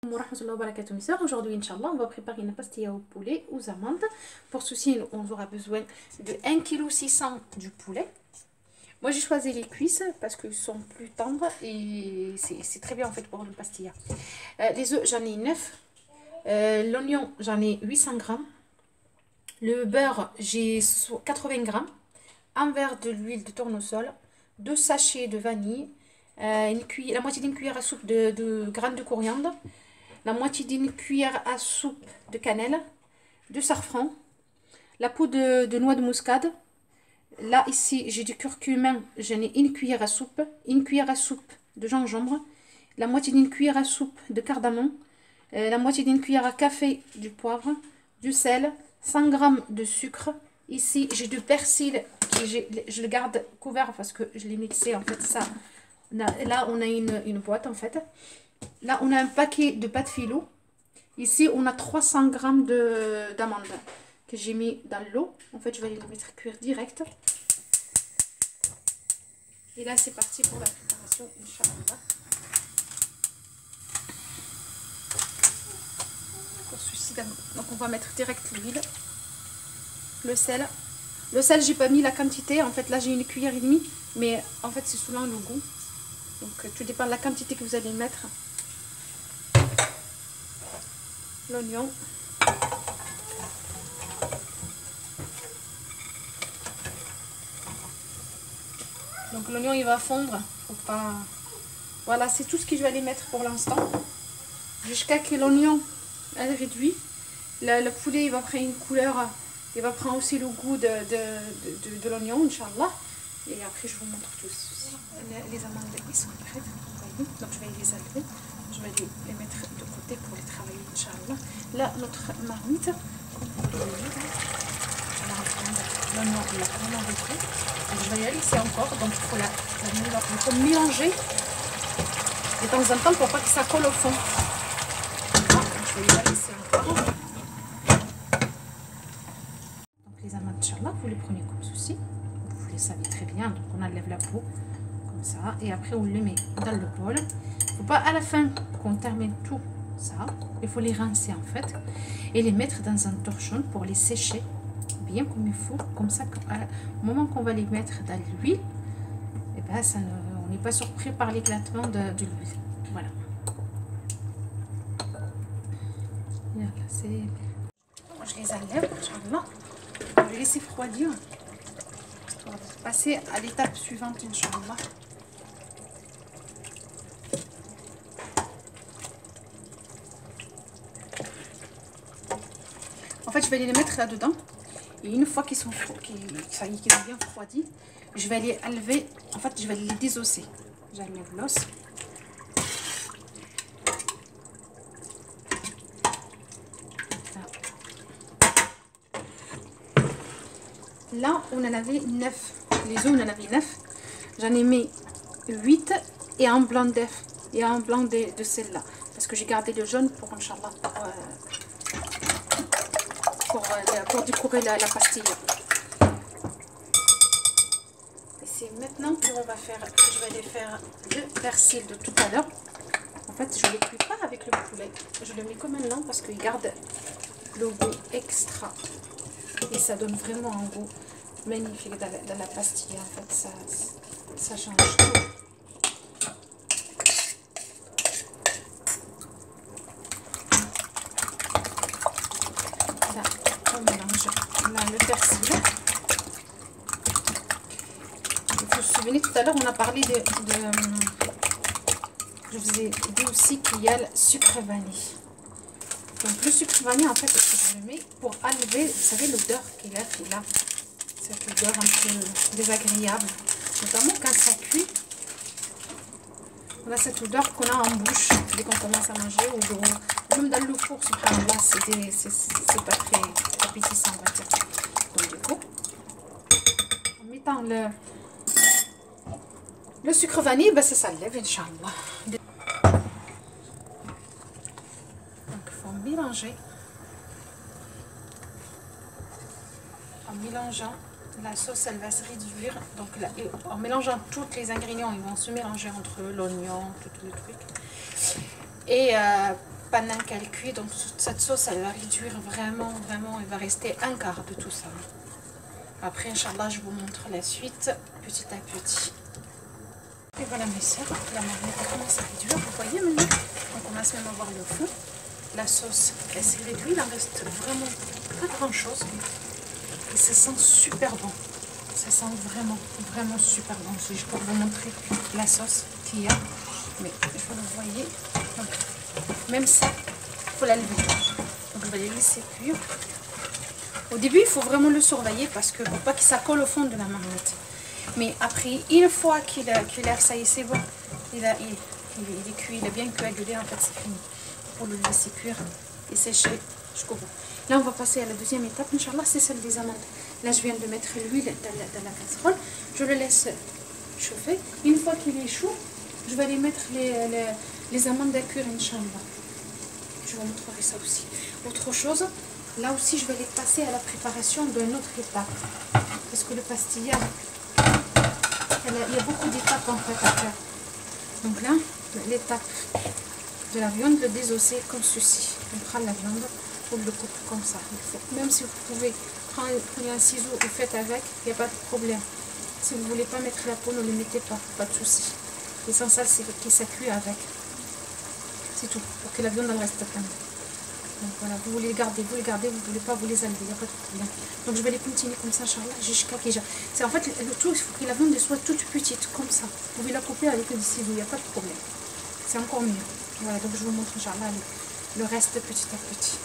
Mes sœurs, aujourd'hui, Inch'Allah, on va préparer une pastilla au poulet, aux amandes. Pour ceci, on aura besoin de 1,6 kg du poulet. Moi, j'ai choisi les cuisses parce qu'ils sont plus tendres et c'est très bien en fait pour une pastilla. Les œufs, j'en ai 9. L'oignon, j'en ai 800 grammes. Le beurre, j'ai 80 grammes. Un verre de l'huile de tournesol. 2 sachets de vanille. La moitié d'une cuillère à soupe de graines de coriandre. La moitié d'une cuillère à soupe de cannelle, du safran, la poudre de noix de muscade. Là, ici, j'ai du curcuma, j'en ai une cuillère à soupe de gingembre, la moitié d'une cuillère à soupe de cardamome, la moitié d'une cuillère à café du poivre, du sel, 100 g de sucre. Ici, j'ai du persil, je le garde couvert parce que je l'ai mixé, en fait, ça. Là, on a une boîte, en fait. Là, on a un paquet de pâte philo. Ici, on a 300 g d'amandes que j'ai mis dans l'eau. En fait, je vais les mettre cuire direct. Et là, c'est parti pour la préparation, Inch'Allah. Pour ceci, donc on va mettre direct l'huile, le sel. Le sel, j'ai pas mis la quantité. En fait, là, j'ai une cuillère et demie. Mais en fait, c'est selon le goût. Donc, tout dépend de la quantité que vous allez mettre. L'oignon. Donc l'oignon il va fondre. Faut pas... Voilà, c'est tout ce que je vais aller mettre pour l'instant. Jusqu'à que l'oignon réduit. Le poulet il va prendre une couleur. Il va prendre aussi le goût de l'oignon, Inch'Allah. Et après je vous montre tout ceci. Les amandes ils sont prêtes. Donc je vais les enlever. Je vais les mettre de côté pour les travailler, Inch'Allah. Là, notre marmite, comme vous pouvez le voir, elle est en train de... L'oignon, il a vraiment réduit. Donc, je vais y laisser encore. Donc, il faut mélanger de temps en temps pour pas que ça colle au fond. Voilà, je vais y laisser encore. Donc, les amandes, Inch'Allah, vous les prenez comme ceci. Vous les savez très bien. Donc, on enlève la peau comme ça. Et après, on les met dans le bol. Il ne faut pas à la fin qu'on termine tout ça. Il faut les rincer en fait et les mettre dans un torchon pour les sécher bien comme il faut. Comme ça, au moment qu'on va les mettre dans l'huile, eh ben, on n'est pas surpris par l'éclatement de l'huile. Voilà. Je les enlève, Inch'Allah. Je vais les laisser refroidir. On va passer à l'étape suivante, Inch'Allah. En fait, je vais les mettre là-dedans. Et une fois qu'ils sont bien refroidis, je vais les enlever. En fait, je vais les désosser. J'enlève l'os. Là, on en avait 9. Les œufs, on en avait 9. J'en ai mis 8 et un blanc d'œuf. Et un blanc de celle-là. Parce que j'ai gardé le jaune pour, Inch'Allah, pour décorer la pastille. Et c'est maintenant que je vais les faire le persil de tout à l'heure. En fait, je ne le cuis pas avec le poulet. Je le mets comme maintenant parce qu'il garde le goût extra. Et ça donne vraiment un goût magnifique dans la pastille. En fait, ça change tout. On mélange là le persil. Vous vous souvenez tout à l'heure on a parlé je vous ai dit aussi qu'il y a le sucre vanille. Donc le sucre vanille en fait je le mets pour enlever, vous savez l'odeur qu'il a là, cette odeur un peu désagréable, notamment quand ça cuit. On a cette odeur qu'on a en bouche dès qu'on commence à manger ou même dans le four, subhanallah, c'est pas très appétissant, on va dire. Donc du coup, en mettant le sucre vanille, ben, ça s'enlève, Inch'Allah. Donc il faut mélanger. En mélangeant, la sauce elle va se réduire. Donc là, en mélangeant tous les ingrédients, ils vont se mélanger entre l'oignon, tout le truc. Et pendant qu'elle cuit. Donc cette sauce, elle va réduire vraiment, elle va rester un quart de tout ça. Après, Inch'Allah, je vous montre la suite petit à petit. Et voilà mes soeurs, la marmite commence à réduire. Vous voyez maintenant, on commence même à voir le fond. La sauce, elle s'est réduite, il en reste vraiment pas grand chose. Et ça sent super bon. Ça sent vraiment super bon. C'est juste pour vous montrer la sauce qu'il y a. Mais vous le voyez. Donc, même ça, il faut la lever. Donc on va les laisser cuire. Au début, il faut vraiment le surveiller parce que pour pas que ça colle au fond de la marmite. Mais après, une fois qu'il a ça y est, c'est bon. Il est cuit, il est bien coagulé, en fait, c'est fini. Pour le laisser cuire et sécher jusqu'au bout. Là, on va passer à la deuxième étape, Inch'Allah, c'est celle des amandes. Là, je viens de mettre l'huile dans la casserole. Je le laisse chauffer. Une fois qu'il est chaud, je vais aller mettre les amandes à cuire, Inch'Allah. Je vous montrerai ça aussi. Autre chose, là aussi, je vais les passer à la préparation d'une autre étape. Parce que le pastilla, il y a beaucoup d'étapes en fait à faire. Donc là, l'étape de la viande, le désosser comme ceci. On prend la viande, on le coupe comme ça. Même si vous pouvez prendre un ciseau et faites avec, il n'y a pas de problème. Si vous ne voulez pas mettre la peau, ne le mettez pas de souci. L'essentiel, c'est que ça cuit avec. C'est tout, pour que la viande en reste pleine. Donc voilà, vous voulez les garder, vous ne voulez pas, vous les enlevez, il n'y a pas de problème. Donc je vais les continuer comme ça, Inch'Allah, jusqu'à qu'il y ait. C'est en fait le tout, il faut que la viande soit toute petite, comme ça. Vous pouvez la couper avec des ciseaux, il n'y a pas de problème. C'est encore mieux. Voilà, donc je vous montre, Inch'Allah, le reste petit à petit.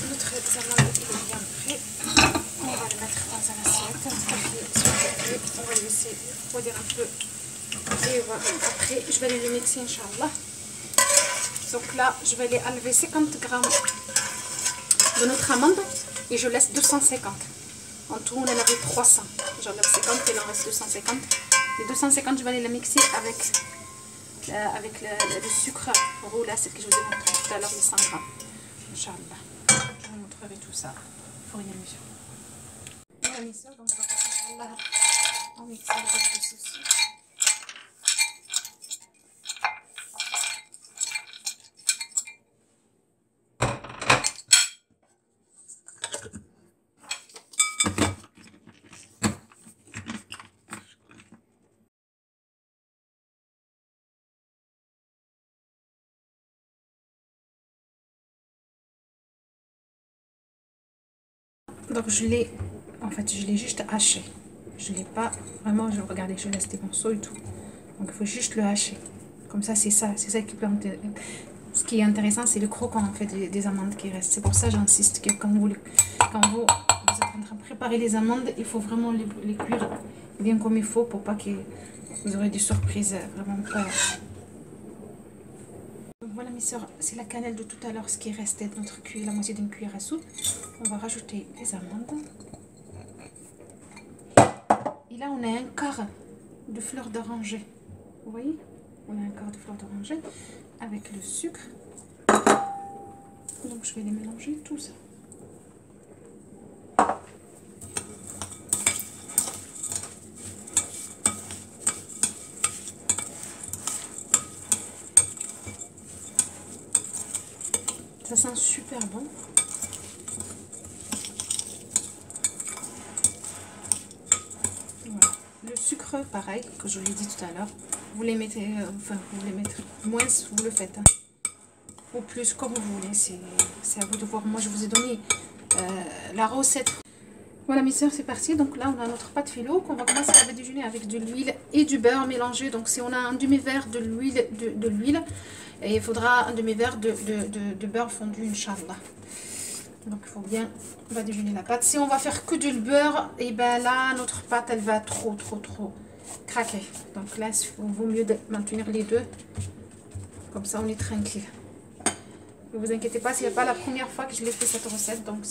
Notre salade il est bien prêt. On va le mettre dans un assiette. On va le laisser refroidir un peu. Et voilà. Après, je vais aller le mixer, Inch'Allah. Donc là, je vais aller enlever 50 grammes de notre amande et je laisse 250. En tout, on en avait 300. J'enlève 50 et il en reste 250. Les 250, je vais aller la mixer avec le sucre roux, là, c'est ce que je vous ai montré tout à l'heure, les 100 grammes. Inch'Allah. Je vous montrerai tout ça au fur et à mesure. Voilà, mes soeurs, donc on va passer, Inch'Allah, en mixer avec le ceci. Donc je l'ai juste haché. Je l'ai pas vraiment, regardez, je laisse des morceaux et tout. Donc il faut juste le hacher. Comme ça, c'est ça qui peut ce qui est intéressant, c'est le croquant en fait des amandes qui restent. C'est pour ça que j'insiste que quand vous êtes en train de préparer les amandes, il faut vraiment les cuire bien comme il faut pour pas que vous aurez des surprises vraiment pas. Donc voilà mes soeurs, c'est la cannelle de tout à l'heure, ce qui restait de notre cuillère, la moitié d'une cuillère à soupe. On va rajouter les amandes. Et là on a un quart de fleur d'oranger. Vous voyez? On a un quart de fleur d'oranger avec le sucre. Donc je vais les mélanger tout ça. Ça sent super bon. Voilà. Le sucre, pareil, que je l'ai dit tout à l'heure. Vous les mettez, vous les mettez moins, vous le faites. Hein. Ou plus, comme vous voulez. C'est à vous de voir. Moi, je vous ai donné la recette. Voilà, mes soeurs, c'est parti. Donc là, on a notre pâte phyllo qu'on va commencer à déjeuner avec de l'huile et du beurre mélangé. Donc, si on a un demi-verre de l'huile, et il faudra un demi-verre de beurre fondu, Inch'Allah. Donc, il faut bien, on va déjeuner la pâte. Si on va faire que du beurre, et ben là, notre pâte, elle va trop craquer. Donc là, il vaut mieux de maintenir les deux. Comme ça, on est tranquille. Ne vous inquiétez pas, ce n'est pas la première fois que je l'ai fait cette recette. Donc,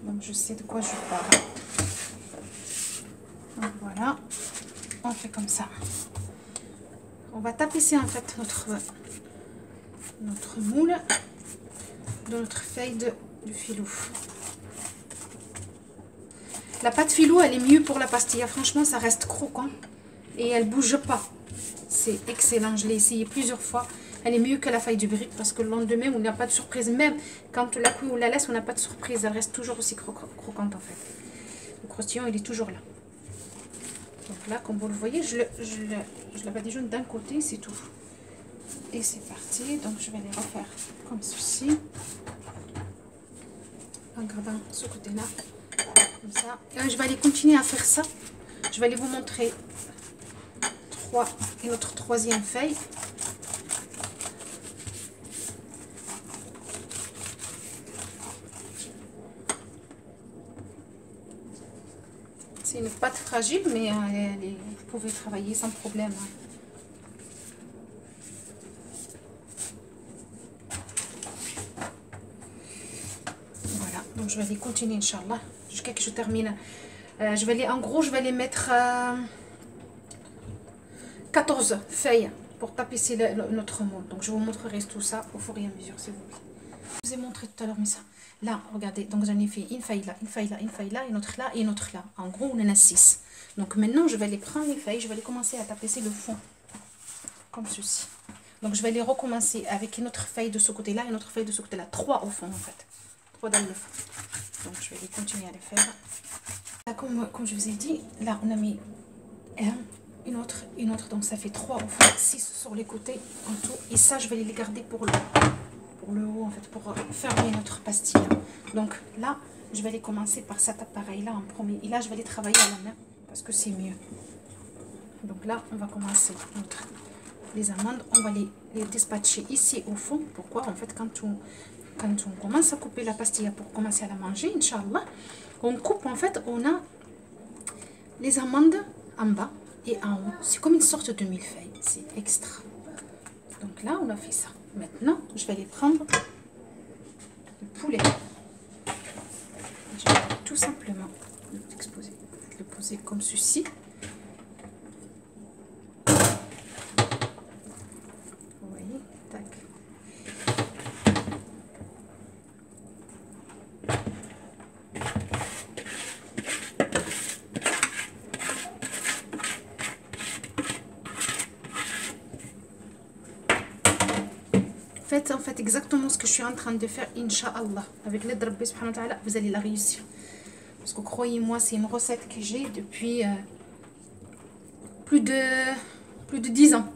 donc je sais de quoi je parle. Donc voilà, on fait comme ça. On va tapisser en fait notre moule de notre feuille de phyllo. La pâte phyllo, elle est mieux pour la pastilla. Franchement, ça reste croquant et elle bouge pas. c'est excellent. Je l'ai essayé plusieurs fois. Elle est mieux que la feuille du brick parce que le lendemain, on n'a pas de surprise. Même quand on la cuit ou la laisse, on n'a pas de surprise. Elle reste toujours aussi croquante en fait. Le croustillant, il est toujours là. Donc là, comme vous le voyez, je la badigeonne d'un côté, c'est tout. Et c'est parti. Donc je vais les refaire comme ceci. En gardant ce côté-là. Comme ça. Et je vais aller continuer à faire ça. Je vais aller vous montrer et notre troisième feuille. C'est une pâte fragile, mais vous pouvez travailler sans problème. Voilà, donc je vais aller continuer, Inch'Allah, jusqu'à que je termine. En gros, je vais les mettre 14 feuilles pour tapisser notre moule. Donc je vous montrerai tout ça au fur et à mesure, s'il vous plaît. Je vous ai montré tout à l'heure, mais ça. Là, regardez, donc j'en ai fait une feuille là, une feuille là, une feuille là, une autre là et une autre là. En gros, on en a 6. Donc maintenant, je vais les prendre les feuilles, je vais les commencer à tapisser le fond. Comme ceci. Donc je vais les recommencer avec une autre feuille de ce côté-là et une autre feuille de ce côté-là. 3 au fond en fait. 3 dans le fond. Donc je vais les continuer à les faire. Là, comme je vous ai dit, là on a mis une autre. Donc ça fait 3 au fond, 6 sur les côtés en tout. Et ça, je vais les garder pour le haut en fait, pour fermer notre pastille. Donc là, je vais les commencer par cet appareil-là en premier. Et là, je vais les travailler à la main parce que c'est mieux. Donc là, on va commencer les amandes. On va les dispatcher ici au fond. Pourquoi? En fait, quand on commence à couper la pastille pour commencer à la manger, Inch'Allah, on coupe, en fait, on a les amandes en bas et en haut. C'est comme une sorte de millefeuille. C'est extra. Donc là, on a fait ça. Maintenant, je vais aller prendre le poulet. Je vais tout simplement le poser comme ceci. Vous voyez, tac. Faites en fait exactement ce que je suis en train de faire, Inch'Allah. Avec l'aide de Rabbi subhanahu wa ta'ala, vous allez la réussir. Parce que croyez-moi, c'est une recette que j'ai depuis plus de 10 ans.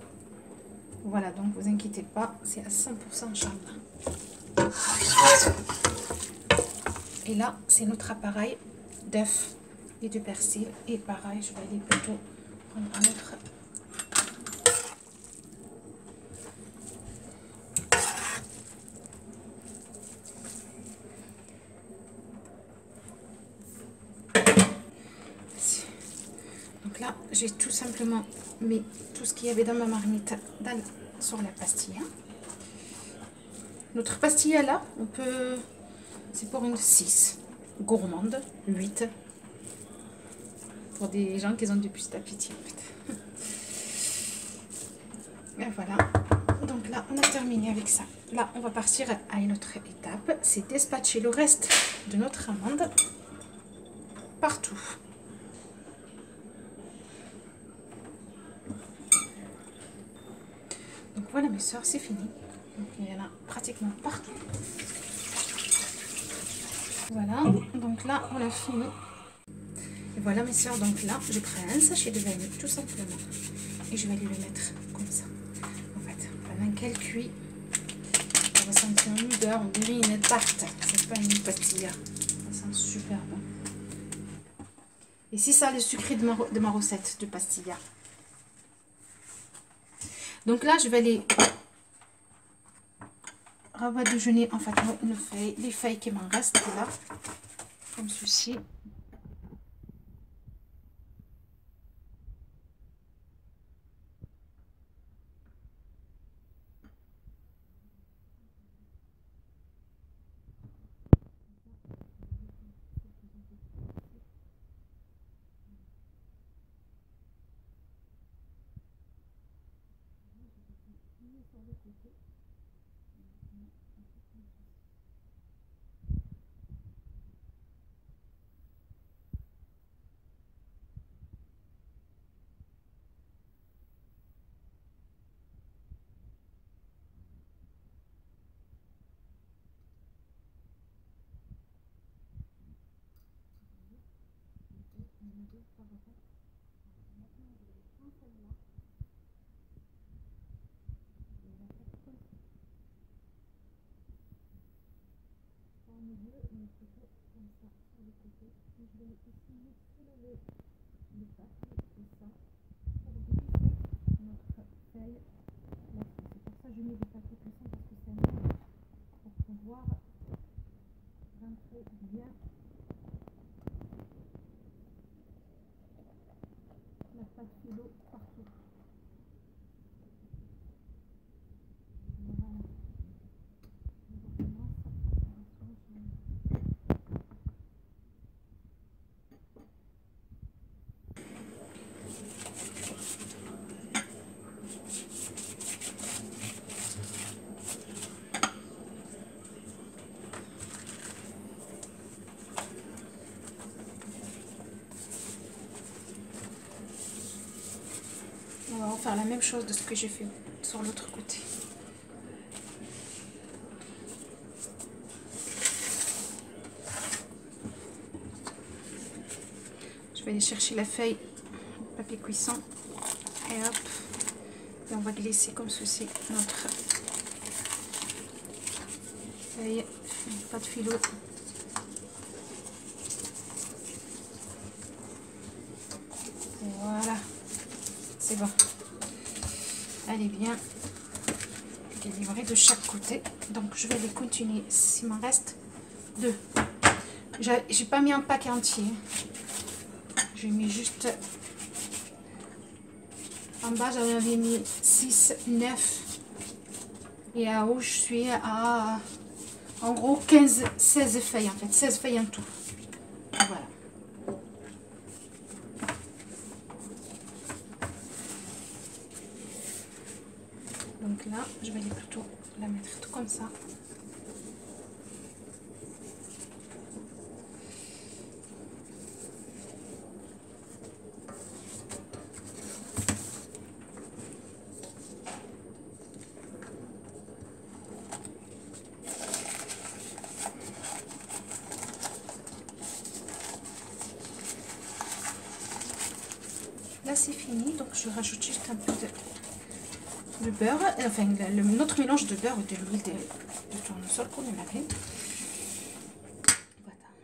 Voilà, donc vous inquiétez pas, c'est à 100% Inch'Allah. Et là, c'est notre appareil d'œuf et de persil. Et pareil, je vais aller plutôt prendre un autre. Donc là, j'ai tout simplement mis tout ce qu'il y avait dans ma marmite sur la pastilla. Notre pastilla là, c'est pour une 6, gourmande, 8. Pour des gens qui ont du plus d'appétit en fait. Et voilà. Donc là, on a terminé avec ça. Là, on va partir à une autre étape. C'est dispatcher le reste de notre amande partout. Donc voilà mes soeurs, c'est fini. Donc il y en a pratiquement partout. Voilà, donc là on a fini. Et voilà mes soeurs, donc là je prends un sachet de vanille tout simplement. Et je vais aller le mettre comme ça. En fait, pendant qu'elle cuit, on va sentir une odeur, on dirait une tarte. C'est pas une pastilla. Ça sent super bon. Et c'est ça le secret de ma recette de pastilla. Donc là, je vais les rabadigeonner en fait les feuilles qui m'en restent là, comme ceci. Je mets des papiers cuissons parce que c'est mieux pour pouvoir rentrer bien la pâte philo partout. Voilà. Je recommence. On va refaire la même chose de ce que j'ai fait sur l'autre côté. Je vais aller chercher la feuille papier cuisson et hop, et on va glisser comme ceci notre feuille, pas de philo. Voilà, c'est bon. Elle est bien délivrée de chaque côté. Donc je vais les continuer. S'il m'en reste 2. J'ai pas mis un paquet entier. J'ai mis juste en bas, j'avais mis 6, 9 et à haut je suis à en gros 15, 16 feuilles en fait, 16 feuilles en tout. Voilà. Donc là, je vais aller plutôt la mettre tout comme ça. Là c'est fini, donc je rajoute juste un peu de beurre, enfin notre mélange de beurre et de l'huile de tournesol qu'on avait.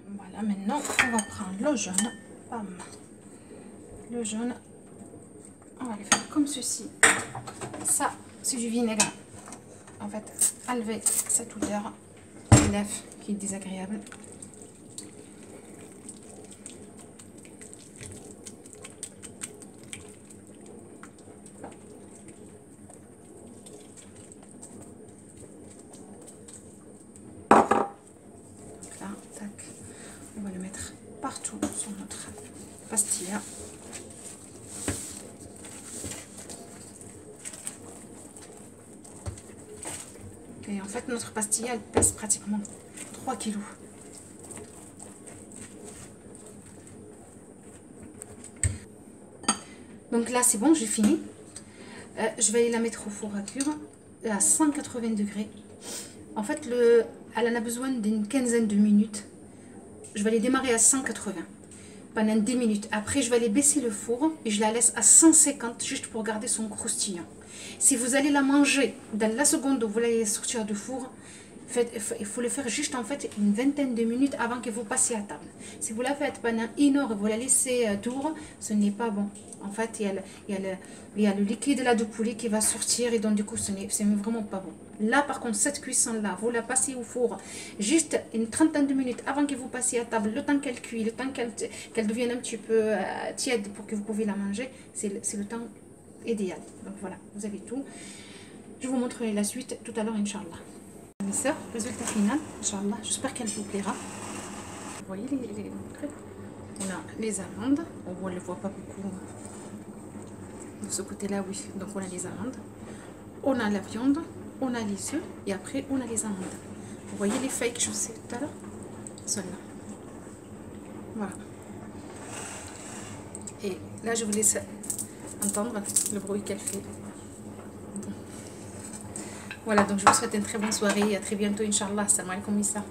Voilà, maintenant on va prendre le jaune. Bam. Le jaune, on va le faire comme ceci. Ça, c'est du vinaigre. En fait, enlever cette odeur de l'œuf qui est désagréable. On va le mettre partout sur notre pastilla. Et en fait, notre pastilla, elle pèse pratiquement 3 kg. Donc là, c'est bon, j'ai fini. Je vais aller la mettre au four à cuire à 180 degrés. En fait, elle en a besoin d'une quinzaine de minutes. Je vais les démarrer à 180 pendant 10 minutes. Après, je vais aller baisser le four et je la laisse à 150 juste pour garder son croustillant. Si vous allez la manger dans la seconde où vous allez sortir du four, il faut le faire juste en fait une vingtaine de minutes avant que vous passiez à table. Si vous la faites pendant 1 heure et vous la laissez dure, ce n'est pas bon. En fait, il y a le liquide là de poulet qui va sortir et donc du coup, c'est vraiment pas bon. Là, par contre, cette cuisson-là, vous la passez au four juste une trentaine de minutes avant que vous passiez à table, le temps qu'elle cuit, le temps qu'elle devienne un petit peu tiède pour que vous pouvez la manger, c'est le temps idéal. Donc voilà, vous avez tout. Je vous montrerai la suite tout à l'heure, Inch'Allah. Mes sœurs, résultat final, Inch'Allah, j'espère qu'elle vous plaira. Vous voyez les trucs. On a les amandes, on ne le voit pas beaucoup de ce côté-là, oui. Donc on a les amandes, on a la viande, on a les œufs et après on a les amandes. Vous voyez les feuilles que je vous ai tout à l'heure, celles-là. Voilà. Et là je vous laisse entendre le bruit qu'elle fait. Voilà, donc je vous souhaite une très bonne soirée et à très bientôt, Inch'Allah. Salam alaikum, Issa.